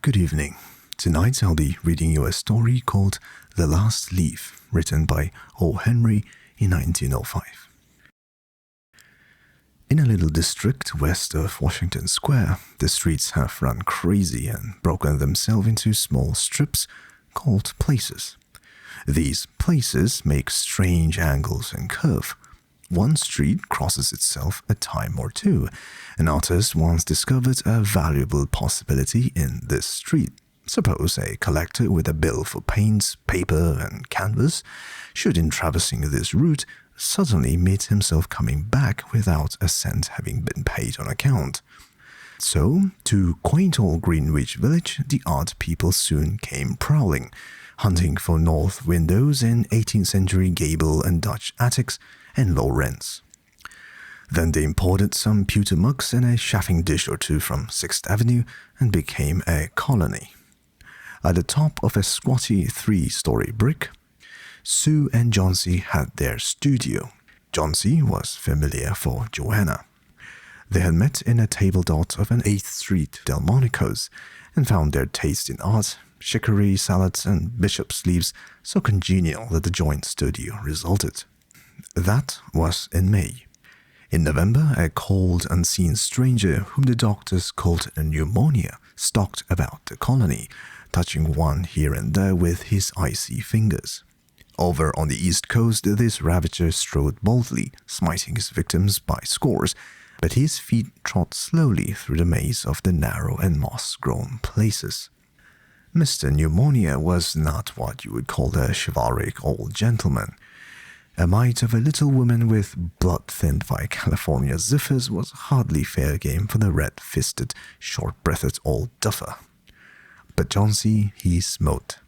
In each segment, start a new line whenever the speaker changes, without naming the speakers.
Good evening. Tonight I'll be reading you a story called The Last Leaf, written by O. Henry in 1905. In a little district west of Washington Square, the streets have run crazy and broken themselves into small strips called places. These places make strange angles and curve. One street crosses itself a time or two. An artist once discovered a valuable possibility in this street. Suppose a collector with a bill for paints, paper, and canvas should, in traversing this route, suddenly meet himself coming back without a cent having been paid on account. So, to quaint old Greenwich village, the art people soon came prowling, hunting for north windows in 18th century gable and Dutch attics and low rents. Then they imported some pewter mugs and a chafing dish or two from 6th Avenue and became a colony. At the top of a squatty 3-story brick, Sue and Johnsy had their studio. Johnsy was familiar for Joanna. They had met in a table d'hôte of an 8th Street Delmonico's and found their taste in art, chicory salads, and bishop's leaves so congenial that the joint studio resulted. That was in May. In November, a cold, unseen stranger whom the doctors called a pneumonia stalked about the colony, touching one here and there with his icy fingers. Over on the East Coast, this ravager strode boldly, smiting his victims by scores, but his feet trod slowly through the maze of the narrow and moss-grown places. Mr. Pneumonia was not what you would call a chivalric old gentleman. A mite of a little woman with blood-thinned by California zephyrs was hardly fair game for the red-fisted, short-breathed old duffer. But Johnsy he smote,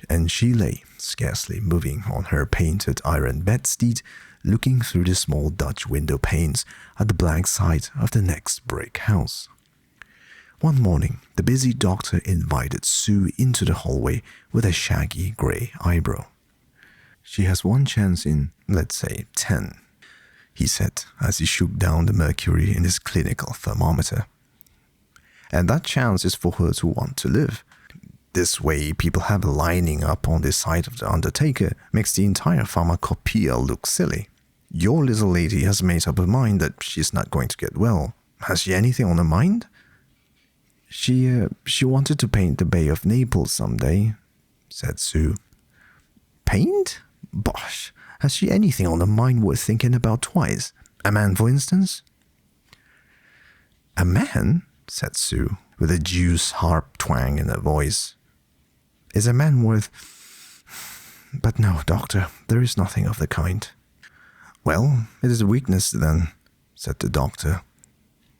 and she lay, scarcely moving on her painted iron bedstead, looking through the small Dutch window panes at the blank side of the next brick house. One morning, the busy doctor invited Sue into the hallway with a shaggy grey eyebrow. "She has one chance in, let's say, 10, he said as he shook down the mercury in his clinical thermometer. "And that chance is for her to want to live. This way people have lining up on the side of the undertaker makes the entire pharmacopoeia look silly. Your little lady has made up her mind that she's not going to get well. Has she anything on her mind?" She wanted to paint the Bay of Naples someday," said Sue. "Paint? Bosh! Has she anything on her mind worth thinking about twice? A man, for instance?" "A man?" said Sue, with a Jew's harp twang in her voice. "Is a man worth... But no, doctor, there is nothing of the kind." "Well, it is a weakness, then," said the doctor.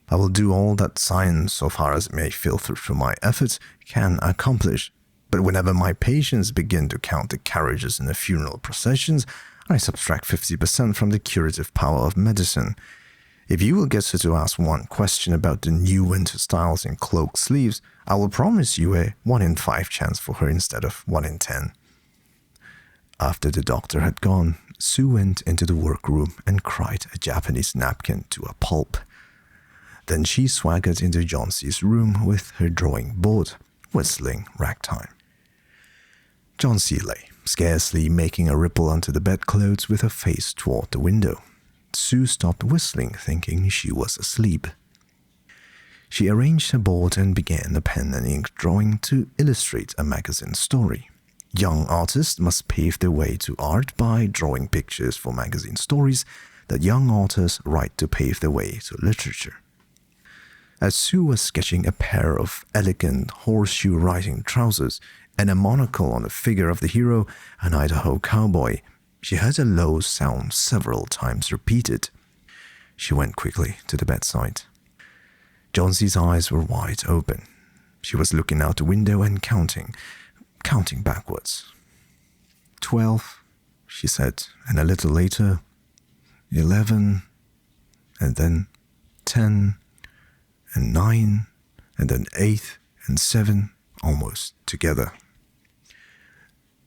"I will do all that science, so far as it may filter through my efforts, can accomplish. But whenever my patients begin to count the carriages in the funeral processions, I subtract 50% from the curative power of medicine. If you will get her to ask one question about the new winter styles in cloak sleeves, I will promise you a 1 in 5 chance for her instead of 1 in 10. After the doctor had gone, Sue went into the workroom and cried a Japanese napkin to a pulp. Then she swaggered into Johnsy's room with her drawing board, whistling ragtime. Johnsy lay, scarcely making a ripple onto the bedclothes with her face toward the window. Sue stopped whistling, thinking she was asleep. She arranged her board and began a pen and ink drawing to illustrate a magazine story. Young artists must pave their way to art by drawing pictures for magazine stories that young authors write to pave their way to literature. As Sue was sketching a pair of elegant horseshoe riding trousers and a monocle on the figure of the hero, an Idaho cowboy, she heard a low sound several times repeated. She went quickly to the bedside. Johnsy's eyes were wide open. She was looking out the window and counting backwards. 12, she said, and a little later, 11, and then 10, and 9, and then 8 and 7, almost together.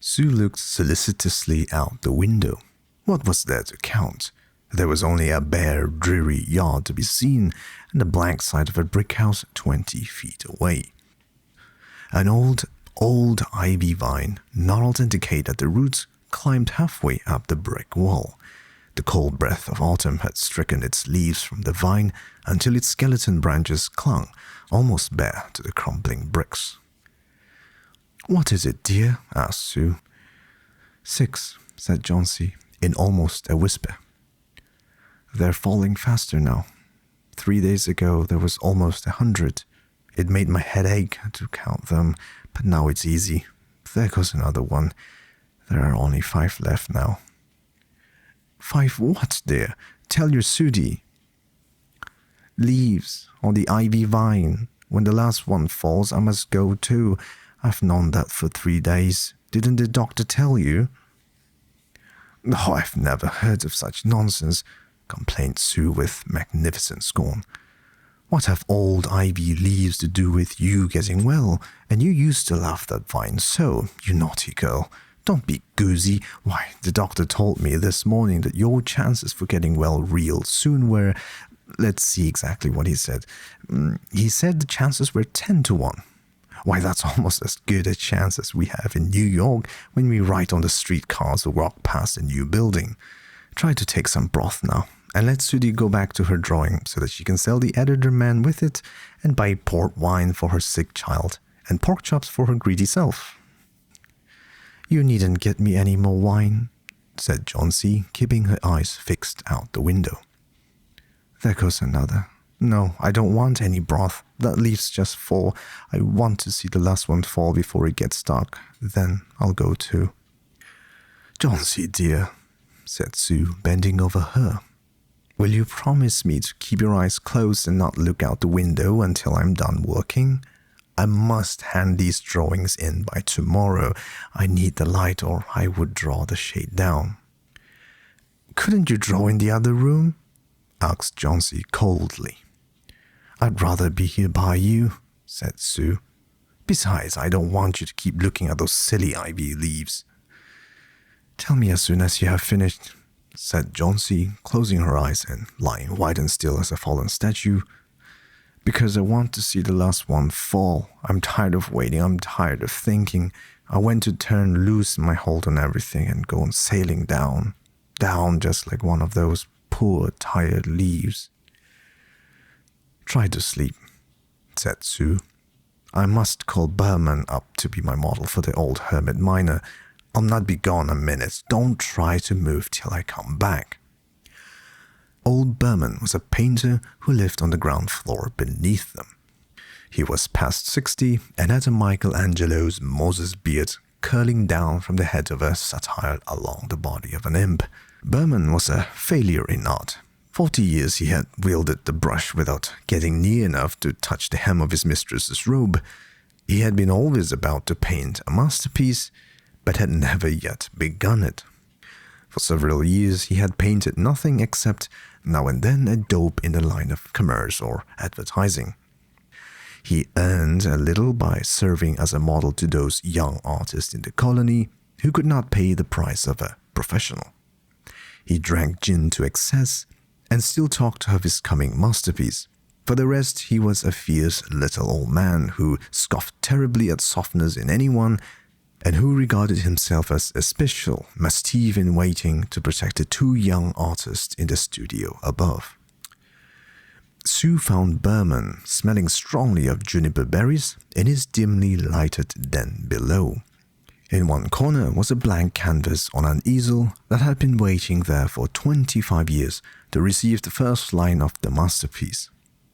Sue looked solicitously out the window. What was there to count? There was only a bare, dreary yard to be seen, and the blank side of a brick house 20 feet away. An old ivy vine gnarled and decayed at the roots climbed halfway up the brick wall. The cold breath of autumn had stricken its leaves from the vine until its skeleton branches clung almost bare to the crumbling bricks. "What is it, dear?" asked Sue. "6," said Johnsy, in almost a whisper. "They're falling faster now. 3 days ago there was almost 100. It made my head ache to count them, but now it's easy. There goes another one. There are only 5 left now." "5 what, dear? Tell your Sudie." "Leaves on the ivy vine. When the last one falls, I must go too. I've known that for 3 days. Didn't the doctor tell you?" "Oh, I've never heard of such nonsense," complained Sue with magnificent scorn. "What have old ivy leaves to do with you getting well? And you used to love that vine so, you naughty girl. Don't be goosey. Why, the doctor told me this morning that your chances for getting well real soon were... Let's see exactly what he said. He said the chances were 10 to 1. Why, that's almost as good a chance as we have in New York when we ride on the streetcars or walk past a new building. Try to take some broth now, and let Sudie go back to her drawing so that she can sell the editor man with it and buy port wine for her sick child and pork chops for her greedy self." "You needn't get me any more wine," said Johnsy, keeping her eyes fixed out the window. "There goes another. No, I don't want any broth. That leaves just 4. I want to see the last one fall before it gets dark. Then I'll go too." "Johnsy, dear," said Sue, bending over her. "Will you promise me to keep your eyes closed and not look out the window until I'm done working? I must hand these drawings in by tomorrow. I need the light or I would draw the shade down." "Couldn't you draw in the other room?" asked Johnsy coldly. "I'd rather be here by you," said Sue. "Besides, I don't want you to keep looking at those silly ivy leaves." "Tell me as soon as you have finished," said Johnsy, closing her eyes and lying white and still as a fallen statue. "Because I want to see the last one fall. I'm tired of waiting. I'm tired of thinking. I want to turn loose my hold on everything and go on sailing down. Down just like one of those poor, tired leaves." "Try to sleep," said Sue. "I must call Berman up to be my model for the old hermit miner. I'll not be gone a minute. Don't try to move till I come back." Old Berman was a painter who lived on the ground floor beneath them. He was past 60 and had a Michelangelo's Moses beard curling down from the head of a satyr along the body of an imp. Berman was a failure in art. 40 years he had wielded the brush without getting near enough to touch the hem of his mistress's robe. He had been always about to paint a masterpiece, but had never yet begun it. For several years he had painted nothing except now and then a dope in the line of commerce or advertising. He earned a little by serving as a model to those young artists in the colony who could not pay the price of a professional. He drank gin to excess and still talked of his coming masterpiece. For the rest, he was a fierce little old man who scoffed terribly at softness in anyone and who regarded himself as a special mastiff in waiting to protect the 2 young artists in the studio above. Sue found Berman smelling strongly of juniper berries in his dimly lighted den below. In one corner was a blank canvas on an easel that had been waiting there for 25 years to receive the first line of the masterpiece.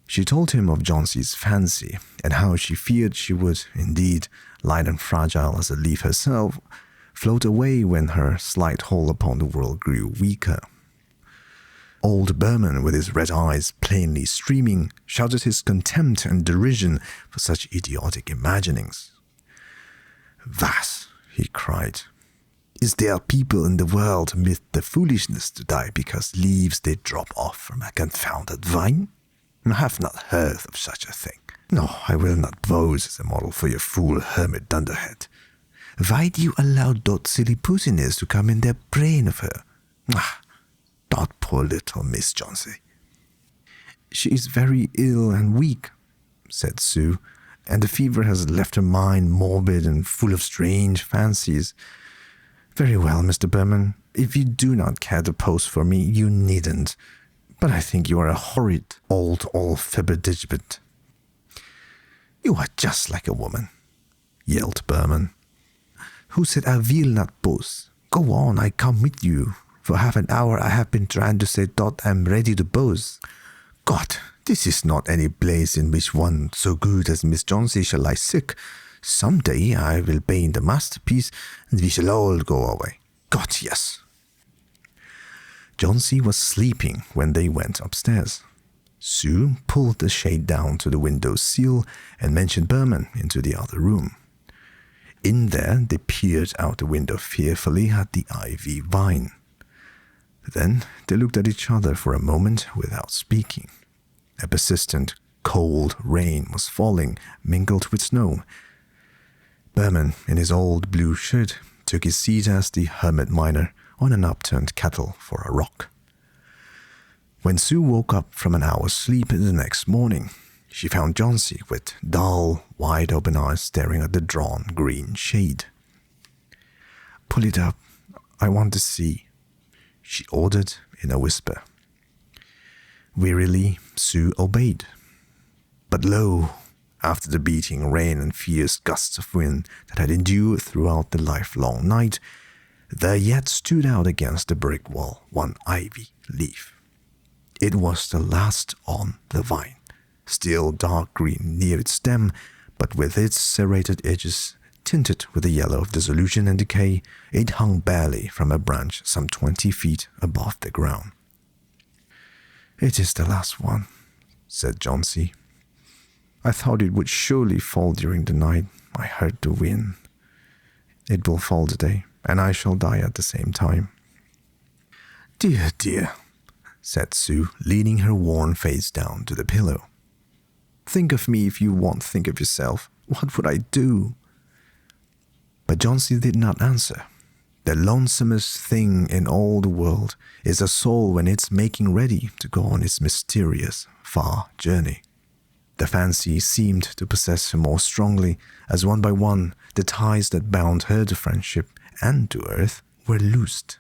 She told him of Johnsy's fancy and how she feared she would, indeed, light and fragile as a leaf herself, float away when her slight hold upon the world grew weaker. Old Berman, with his red eyes plainly streaming, shouted his contempt and derision for such idiotic imaginings. "Was," he cried, "is there people in the world with the foolishness to die because leaves they drop off from a confounded vine? I have not heard of such a thing. No, I will not pose as a model for your fool hermit dunderhead. Why do you allow dot silly pussiness to come in their brain of her? Dot poor little Miss Johnsy." "She is very ill and weak," said Sue. and the fever has left her mind morbid and full of strange fancies. Very well, Mr. Berman. If you do not care to pose for me, you needn't. But I think you are a horrid old fibberdigibet." "You are just like a woman," yelled Berman. "Who said I will not pose? Go on, I come with you. For half an hour I have been trying to say that I am ready to pose. God, this is not any place in which one so good as Miss Johnsy shall lie sick. Some day I will paint a masterpiece, and we shall all go away. God, yes." Johnsy was sleeping when they went upstairs. Sue pulled the shade down to the window sill and mentioned Berman into the other room. In there, they peered out the window fearfully at the ivy vine. Then they looked at each other for a moment without speaking. A persistent, cold rain was falling, mingled with snow. Berman, in his old blue shirt, took his seat as the hermit miner on an upturned kettle for a rock. When Sue woke up from an hour's sleep the next morning, she found Johnsy with dull, wide-open eyes staring at the drawn green shade. "Pull it up. I want to see," she ordered in a whisper. Wearily, Sue obeyed. But lo, after the beating rain and fierce gusts of wind that had endured throughout the lifelong night, there yet stood out against the brick wall one ivy leaf. It was the last on the vine, still dark green near its stem, but with its serrated edges tinted with the yellow of dissolution and decay, it hung barely from a branch some 20 feet above the ground. "It is the last one," said Johnsy. "I thought it would surely fall during the night. I heard the wind. It will fall today, and I shall die at the same time." "Dear, dear," said Sue, leaning her worn face down to the pillow. "Think of me if you won't think of yourself. What would I do?" But Johnsy did not answer. The lonesomest thing in all the world is a soul when it's making ready to go on its mysterious, far journey. The fancy seemed to possess her more strongly, as one by one the ties that bound her to friendship and to earth were loosed.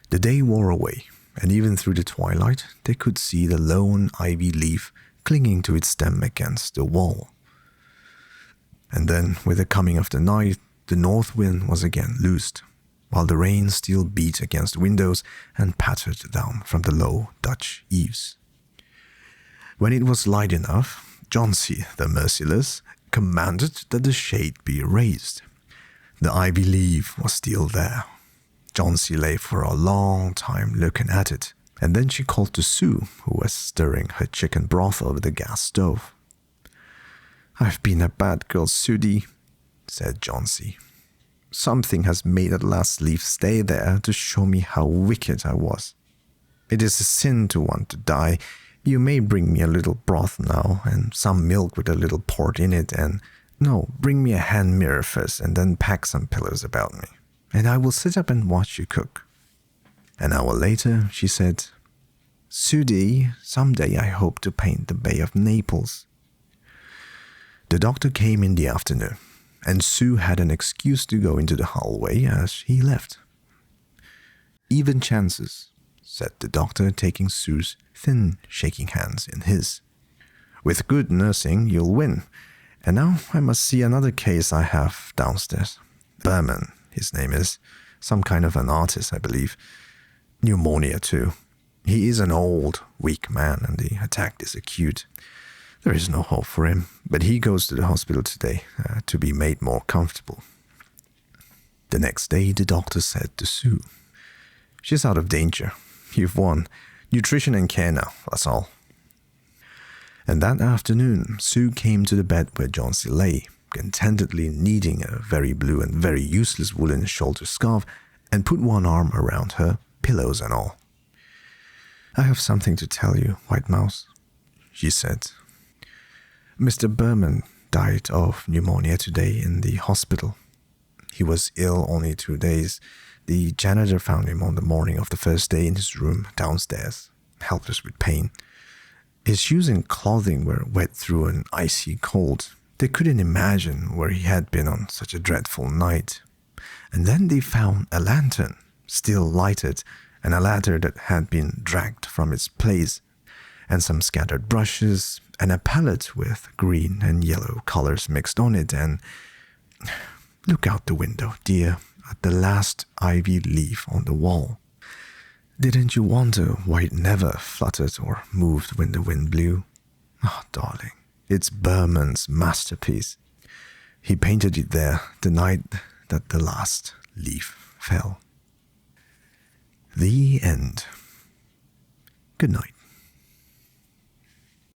The day wore away, and even through the twilight they could see the lone ivy leaf clinging to its stem against the wall. And then, with the coming of the night, the north wind was again loosed, while the rain still beat against the windows and pattered down from the low Dutch eaves. When it was light enough, Johnsy, the merciless, commanded that the shade be raised. The ivy leaf was still there. Johnsy lay for a long time looking at it, and then she called to Sue, who was stirring her chicken broth over the gas stove. "I've been a bad girl, Sudie," said Johnsy. "Something has made that last leaf stay there to show me how wicked I was. It is a sin to want to die. You may bring me a little broth now, and some milk with a little port in it, and no, bring me a hand mirror first, and then pack some pillows about me, and I will sit up and watch you cook." An hour later, she said, "Sudie, someday I hope to paint the Bay of Naples." The doctor came in the afternoon, and Sue had an excuse to go into the hallway as he left. "Even chances," said the doctor, taking Sue's thin, shaking hands in his. "With good nursing, you'll win. And now I must see another case I have downstairs. Berman, his name is. Some kind of an artist, I believe. Pneumonia, too. He is an old, weak man, and the attack is acute. There is no hope for him, but he goes to the hospital today to be made more comfortable." The next day, the doctor said to Sue, "She's out of danger. You've won. Nutrition and care now, that's all." And that afternoon, Sue came to the bed where Johnsy lay, contentedly kneading a very blue and very useless woolen shoulder scarf, and put one arm around her, pillows and all. "I have something to tell you, White Mouse," she said. "Mr. Berman died of pneumonia today in the hospital. He was ill only 2 days. The janitor found him on the morning of the first day in his room downstairs, helpless with pain. His shoes and clothing were wet through an icy cold. They couldn't imagine where he had been on such a dreadful night. And then they found a lantern, still lighted, and a ladder that had been dragged from its place, and some scattered brushes, and a palette with green and yellow colors mixed on it, and look out the window, dear, at the last ivy leaf on the wall. Didn't you wonder why it never fluttered or moved when the wind blew? Oh, darling, it's Berman's masterpiece. He painted it there the night that the last leaf fell. The end. Good night.